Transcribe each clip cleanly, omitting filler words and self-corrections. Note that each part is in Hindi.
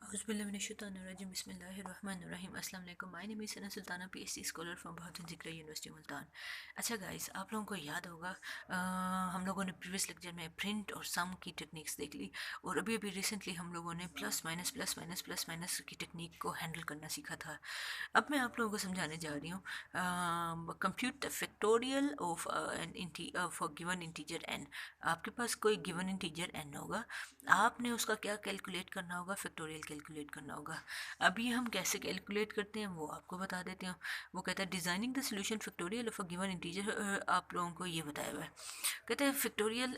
Auzubillahiminash-shaitanir-rajim. Bismillahir-rahmanir-rahim. अस्सलाम वालेकुम. My name is Sana Sultana, PhD scholar from Bahauddin Zakaria university Multan. अच्छा गाइस, आप लोगों को याद होगा हम लोगों ने प्रीवियस लेक्चर में प्रिंट और सम की टेक्निक्स देख ली, और अभी अभी रिसेंटली हम लोगों ने प्लस माइनस की टेक्निक को हैंडल करना सीखा था. अब मैं आप लोगों को समझाने जा रही हूँ compute the factorial of n for given integer n. आपके पास कोई गिवन इंटीजर एन होगा, आपने उसका क्या कैलकुलेट करना होगा, फैक्टोरियल कैलकुलेट करना होगा. अभी हम कैसे कैलकुलेट करते हैं वो आपको बता देते हैं. वो कहता है designing the solution factorial of a given integer. आप लोगों को ये बताया हुआ है. कहते हैं फैक्टोरियल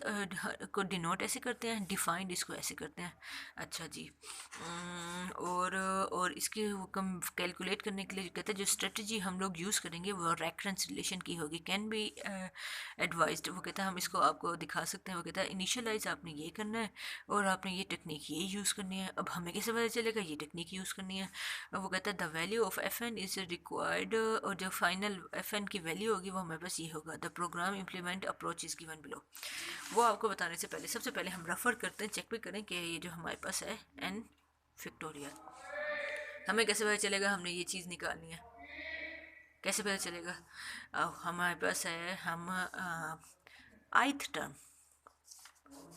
को डिनोट ऐसे करते हैं, डिफाइंड इसको ऐसे करते हैं. अच्छा जी. और इसके वो कम कैलकुलेट करने के लिए कहते हैं जो स्ट्रेटजी हम लोग यूज़ करेंगे वो रेफरेंस रिलेशन की होगी. Can be advised. वो कहता है हम इसको आपको दिखा सकते हैं. वो कहता है इनिशियलाइज आपने ये करना है और आपने ये टेक्निक ये यूज़ करनी है. अब हमें कैसे पता चलेगा ये टेक्निक यूज़ करनी है. वो कहता है the value of f n is required, और जो फाइनल एफ एन की वैल्यू होगी वो हमारे पास ये होगा. The program implement approach is given below. वो आपको बताने से पहले सबसे पहले हम रेफर करते हैं, चेक भी करें कि ये जो हमारे पास है एन फैक्टोरियल, हमें कैसे पता चलेगा हमने ये चीज़ निकालनी है, कैसे पता चलेगा. अब हमारे पास है हम आइथ टर्म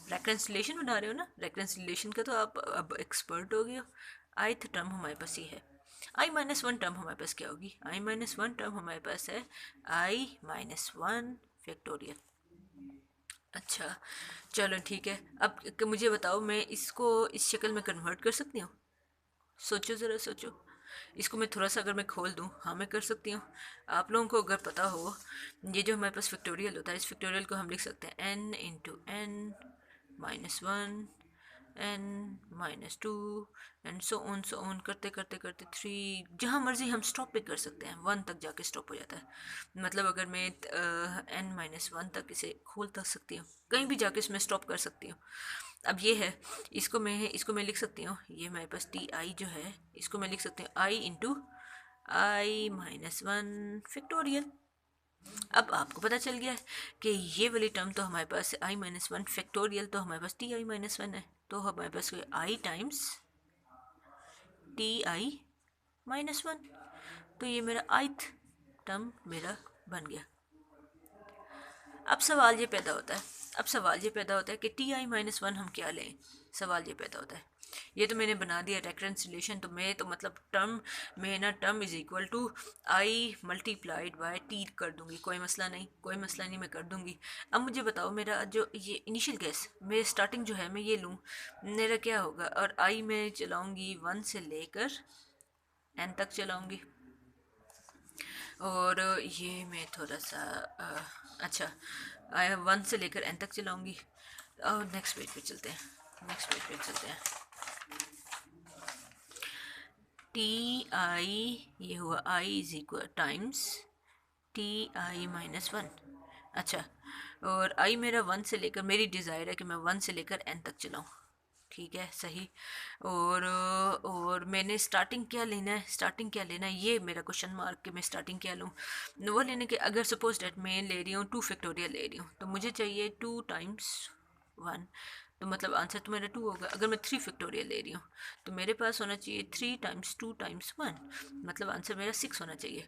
रेकन्सिलेशन बना रहे हो ना, रेकन्सिलेशन का तो आप अब एक्सपर्ट हो गए हो. आइथ टर्म हमारे पास ये है. i-1 टर्म हमारे पास क्या होगी, i-1 टर्म हमारे पास है i-1 फैक्टोरियल. अच्छा चलो ठीक है. अब मुझे बताओ मैं इसको इस शक्ल में कन्वर्ट कर सकती हूँ. सोचो ज़रा सोचो. इसको मैं थोड़ा सा अगर मैं खोल दूँ, हाँ मैं कर सकती हूँ. आप लोगों को अगर पता हो ये जो हमारे पास फैक्टोरियल होता है, इस फैक्टोरियल को हम लिख सकते हैं n into n -1 n -2 and so on करते करते करते 3, जहाँ मर्जी हम स्टॉप पे कर सकते हैं. 1 तक जाके स्टॉप हो जाता है. मतलब अगर मैं n-1 तक इसे खोल तक सकती हूँ, कहीं भी जाके इसमें स्टॉप कर सकती हूँ. अब ये है, इसको मैं लिख सकती हूँ. ये मेरे पास टी आई जो है इसको मैं लिख सकती हूँ आई इंटू i-1 फैक्टोरियल. अब आपको पता चल गया है कि ये वाली टर्म तो हमारे पास i-1 फैक्टोरियल तो हमारे पास ti-1 है. तो हमारे पास i टाइम्स ti-1. तो ये मेरा आइथ टर्म मेरा बन गया. अब सवाल ये पैदा होता है कि ti-1 हम क्या लें. सवाल ये पैदा होता है, ये तो मैंने बना दिया रेकरेंसिलेशन. तो मैं तो मतलब टर्म में ना term is equal to i multiplied by t कर दूंगी. कोई मसला नहीं मैं कर दूंगी. अब मुझे बताओ मेरा जो ये इनिशियल केस मेरे स्टार्टिंग जो है मैं ये लूँ, मेरा क्या होगा. और आई में चलाऊँगी 1 से लेकर n तक चलाऊँगी. और ये मैं थोड़ा सा अच्छा 1 से लेकर n तक चलाऊँगी. और नेक्स्ट पेज पे चलते हैं. टी आई ये हुआ I is equal times ti-1. अच्छा, और आई मेरा 1 से लेकर, मेरी डिज़ायर है कि मैं 1 से लेकर n तक चलाऊँ. ठीक है सही. और मैंने स्टार्टिंग क्या लेना है ये मेरा क्वेश्चन मार्क कि मैं स्टार्टिंग क्या लूँ. वो लेने के अगर सपोज डेट मैं ले रही हूँ 2 फैक्टोरियल ले रही हूँ तो मुझे चाहिए 2 टाइम्स 1. तो मतलब आंसर तो मेरा 2 होगा. अगर मैं 3 फैक्टोरियल ले रही हूँ तो मेरे पास होना चाहिए 3 टाइम्स 2 टाइम्स 1, मतलब आंसर मेरा 6 होना चाहिए.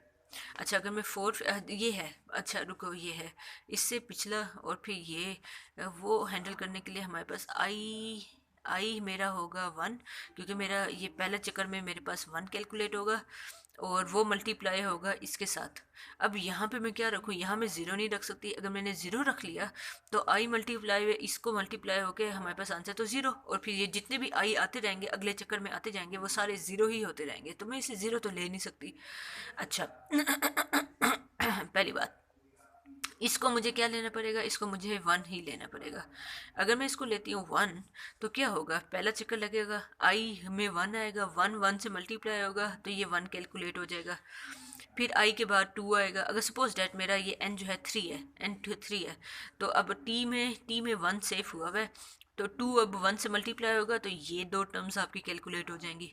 अच्छा अगर मैं 4 ये है. अच्छा रुको, ये है इससे पिछला और फिर ये वो हैंडल करने के लिए हमारे पास आई मेरा होगा 1, क्योंकि मेरा ये पहला चक्कर में मेरे पास 1 कैलकुलेट होगा और वो मल्टीप्लाई होगा इसके साथ. अब यहाँ पे मैं क्या रखूँ, यहाँ मैं ज़ीरो नहीं रख सकती. अगर मैंने ज़ीरो रख लिया तो आई मल्टीप्लाई इसको मल्टीप्लाई होके हमारे पास आंसर तो ज़ीरो, और फिर ये जितने भी आई आते रहेंगे अगले चक्कर में आते जाएंगे वो सारे ज़ीरो ही होते रहेंगे. तो मैं इसे ज़ीरो तो ले नहीं सकती. अच्छा पहली बात, इसको मुझे क्या लेना पड़ेगा, इसको मुझे 1 ही लेना पड़ेगा. अगर मैं इसको लेती हूँ 1 तो क्या होगा, पहला चक्कर लगेगा आई में 1 आएगा, 1 से मल्टीप्लाई होगा तो ये 1 कैलकुलेट हो जाएगा. फिर आई के बाद 2 आएगा. अगर सपोज डैट मेरा ये n जो है 3 है, n 3 है, तो अब टी में 1 सेफ हुआ है तो 2 अब 1 से मल्टीप्लाई होगा तो ये दो टर्म्स आपकी कैलकुलेट हो जाएंगी।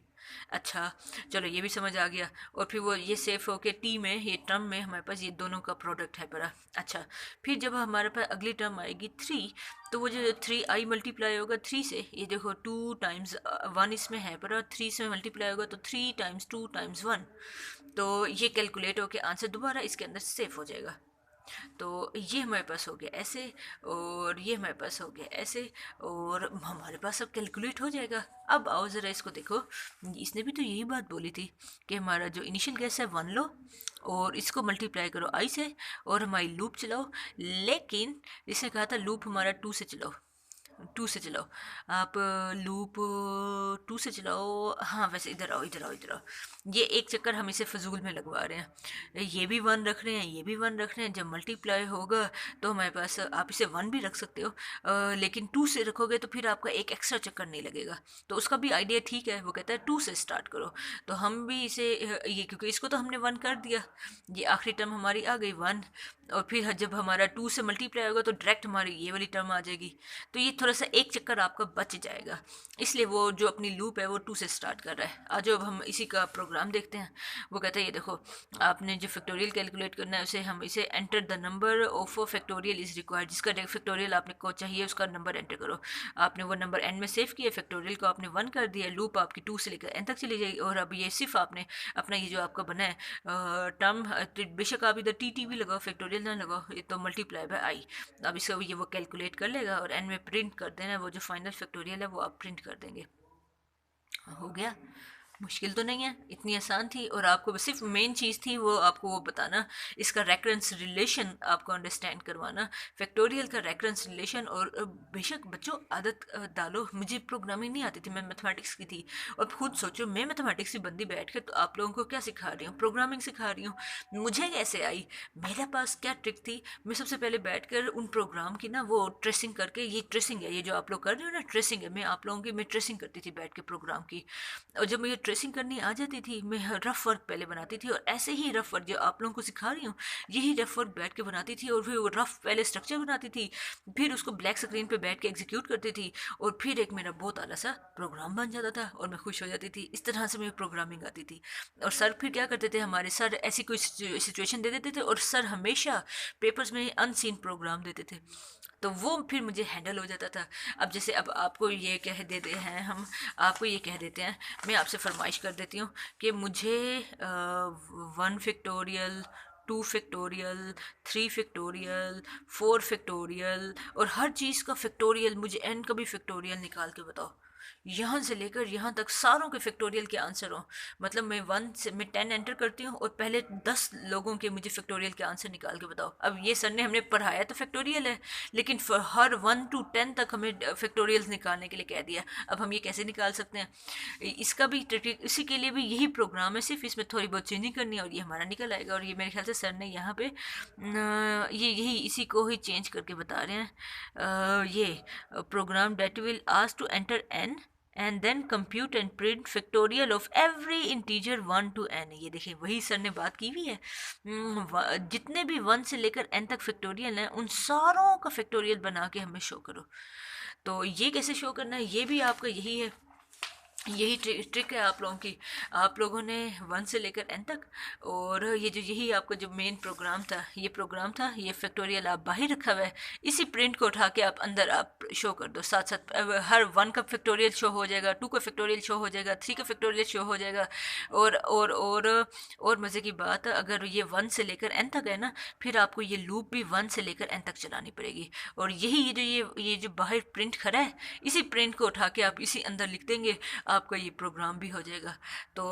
अच्छा, चलो ये भी समझ आ गया। और फिर वो ये सेफ हो के टी में, ये टर्म में हमारे पास ये दोनों का प्रोडक्ट है पड़ा। अच्छा, फिर जब हमारे पास अगली टर्म आएगी 3, तो वो जो 3i मल्टीप्लाई होगा 3 से, ये देखो 2 टाइम्स 1 इसमें है पड़ा, 3 से मल्टीप्लाई होगा तो 3 टाइम्स 2 टाइम्स 1, तो ये कैलकुलेट होके आंसर दोबारा इसके अंदर सेफ हो जाएगा। तो ये हमारे पास हो गया ऐसे, और ये हमारे पास हो गया ऐसे, और हमारे पास सब कैलकुलेट हो जाएगा। अब आओ ज़रा इसको देखो, इसने भी तो यही बात बोली थी कि हमारा जो इनिशियल गैस है 1 लो और इसको मल्टीप्लाई करो आई से और हमारी लूप चलाओ। लेकिन इसने कहा था लूप हमारा 2 से चलाओ, 2 से चलाओ आप, लूप 2 से चलाओ। हाँ वैसे इधर आओ, इधर आओ, इधर आओ। ये एक चक्कर हम इसे फजूल में लगवा रहे हैं, ये भी 1 रख रहे हैं, ये भी 1 रख रहे हैं। जब मल्टीप्लाई होगा तो हमारे पास, आप इसे 1 भी रख सकते हो, लेकिन 2 से रखोगे तो फिर आपका एक एक्स्ट्रा चक्कर नहीं लगेगा। तो उसका भी आइडिया ठीक है, वो कहता है 2 से स्टार्ट करो। तो हम भी इसे ये, क्योंकि इसको तो हमने 1 कर दिया, ये आखिरी टर्म हमारी आ गई 1, और फिर जब हमारा 2 से मल्टीप्लाई होगा तो डायरेक्ट हमारी ये वाली टर्म आ जाएगी। तो ये थोड़ा सा एक चक्कर आपका बच जाएगा, इसलिए वो जो अपनी लूप है वो 2 से स्टार्ट कर रहा है। आज अब हम इसी का प्रोग्राम देखते हैं। वो कहता है ये देखो, आपने जो फैक्टोरियल कैलकुलेट करना है उसे हम इसे enter the number of factorial is required, जिसका फैक्टोरियल आपने को चाहिए उसका नंबर एंटर करो। आपने वो नंबर एन में सेव किया, फैक्टोरियल को आपने 1 कर दिया, लूप आपकी 2 से लेकर एन तक चली जाएगी। और अब ये सिर्फ आपने अपना ये जो आपका बना है टर्म, बेशक आप इधर टी भी लगाओ, फैक्टोरियल ना लगाओ, ये तो मल्टीप्लाई बाय आई। अब इसको ये वो कैलकुलेट कर लेगा और एन में प्रिंट कर देना है, वो जो फाइनल फैक्टोरियल है वो आप प्रिंट कर देंगे। हो गया, मुश्किल तो नहीं है, इतनी आसान थी। और आपको सिर्फ मेन चीज़ थी वो आपको वो बताना, इसका रेफरेंस रिलेशन आपको अंडरस्टैंड करवाना, फैक्टोरियल का रेफरेंस रिलेशन। और बेशक बच्चों आदत डालो, मुझे प्रोग्रामिंग नहीं आती थी, मैं मैथमेटिक्स की थी। और खुद सोचो, मैं मैथमेटिक्स की बंदी बैठ कर तो आप लोगों को क्या सिखा रही हूँ, प्रोग्रामिंग सिखा रही हूँ। मुझे कैसे आई, मेरे पास क्या ट्रिक थी, मैं सबसे पहले बैठ कर उन प्रोग्राम की ना वो ट्रेसिंग करके, ये ट्रेसिंग है, ये जो आप लोग कर रहे हो ना ट्रेसिंग है, मैं आप लोगों की मैं ट्रेसिंग करती थी बैठ के प्रोग्राम की। और जब मुझे ट्रेसिंग करनी आ जाती थी, मैं रफ वर्क पहले बनाती थी, और ऐसे ही रफ वर्क जो आप लोगों को सिखा रही हूँ, यही रफ वर्क बैठ के बनाती थी। और फिर वो रफ पहले स्ट्रक्चर बनाती थी, फिर उसको ब्लैक स्क्रीन पे बैठ के एग्जीक्यूट करती थी, और फिर एक मेरा बहुत आला सा प्रोग्राम बन जाता था और मैं खुश हो जाती थी। इस तरह से मुझे प्रोग्रामिंग आती थी। और सर फिर क्या करते थे, हमारे सर ऐसी कोई सिचुएशन दे देते थे, और सर हमेशा पेपर्स में अनसीन प्रोग्राम देते थे, तो वो फिर मुझे हैंडल हो जाता था। अब जैसे अब आपको ये कह देते हैं हम, आपको ये कह देते हैं, मैं आपसे फरमाइश कर देती हूँ कि मुझे 1 फैक्टोरियल, 2 फैक्टोरियल, 3 फैक्टोरियल, 4 फैक्टोरियल, और हर चीज़ का फैक्टोरियल, मुझे एन का भी फैक्टोरियल निकाल के बताओ। यहाँ से लेकर यहाँ तक सारों के फैक्टोरियल के आंसर हो। मतलब मैं 1 से मैं 10 एंटर करती हूँ और पहले 10 लोगों के मुझे फैक्टोरियल के आंसर निकाल के बताओ। अब ये सर ने हमने पढ़ाया तो फैक्टोरियल है, लेकिन हर 1 to 10 तक हमें फैक्टोरियल्स निकालने के लिए कह दिया। अब हम ये कैसे निकाल सकते हैं, इसका भी इसी के लिए भी यही प्रोग्राम है, सिर्फ इसमें थोड़ी बहुत चेंजिंग करनी है और ये हमारा निकल आएगा। और ये मेरे ख्याल से सर ने यहाँ पे ये यही इसी को ही चेंज करके बता रहे हैं। ये program that will ask to enter n and then compute and print factorial of every integer 1 to n। ये देखिए वही सर ने बात की हुई है। जितने भी 1 से लेकर n तक फैक्टोरियल हैं उन सारों का फैक्टोरियल बना के हमें शो करो। तो ये कैसे शो करना है, ये भी आपका यही है, यही ट्रिक है आप लोगों की। आप लोगों ने 1 से लेकर n तक, और ये जो यही आपका जो मेन प्रोग्राम था, ये प्रोग्राम था, ये फैक्टोरियल आप बाहर रखा हुआ है, इसी प्रिंट को उठा के आप अंदर आप शो कर दो। साथ साथ हर 1 का फैक्टोरियल शो हो जाएगा, 2 का फैक्टोरियल शो हो जाएगा, 3 का फैक्टोरियल शो हो जाएगा। और मज़े की बात, अगर ये 1 से लेकर n तक है ना, फिर आपको ये लूप भी 1 से लेकर n तक चलानी पड़ेगी। और यही ये जो बाहर प्रिंट खड़ा है, इसी प्रिंट को उठा के आप इसी अंदर लिख देंगे, आपका ये प्रोग्राम भी हो जाएगा। तो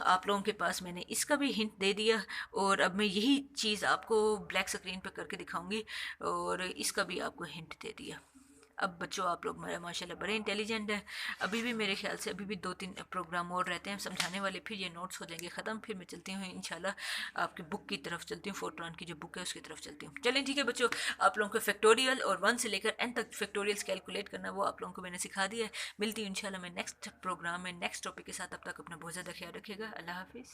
आप लोगों के पास मैंने इसका भी हिंट दे दिया, और अब मैं यही चीज़ आपको ब्लैक स्क्रीन पर करके दिखाऊंगी, और इसका भी आपको हिंट दे दिया। अब बच्चों आप लोग मेरा माशाल्लाह बड़े इंटेलिजेंट हैं। अभी भी मेरे ख्याल से अभी भी 2-3 प्रोग्राम और रहते हैं समझाने वाले, फिर ये नोट्स हो जाएंगे ख़त्म। फिर मैं चलती हूँ इंशाल्लाह आपकी बुक की तरफ चलती हूँ, फोर्ट्रान की जो बुक है उसकी तरफ चलती हूँ। चलें ठीक है बच्चों, आप लोगों को फैक्टोरियल और 1 से लेकर n तक फैक्टोरियल्स कैलकुलेट करना वो आप लोगों को मैंने सिखा दिया है। मिलती हूँ इंशाल्लाह मैं नेक्स्ट प्रोग्राम में नेक्स्ट टॉपिक के साथ। अब तक अपना बहुत ज़्यादा ख्याल रखिएगा। अल्लाह हाफिज़।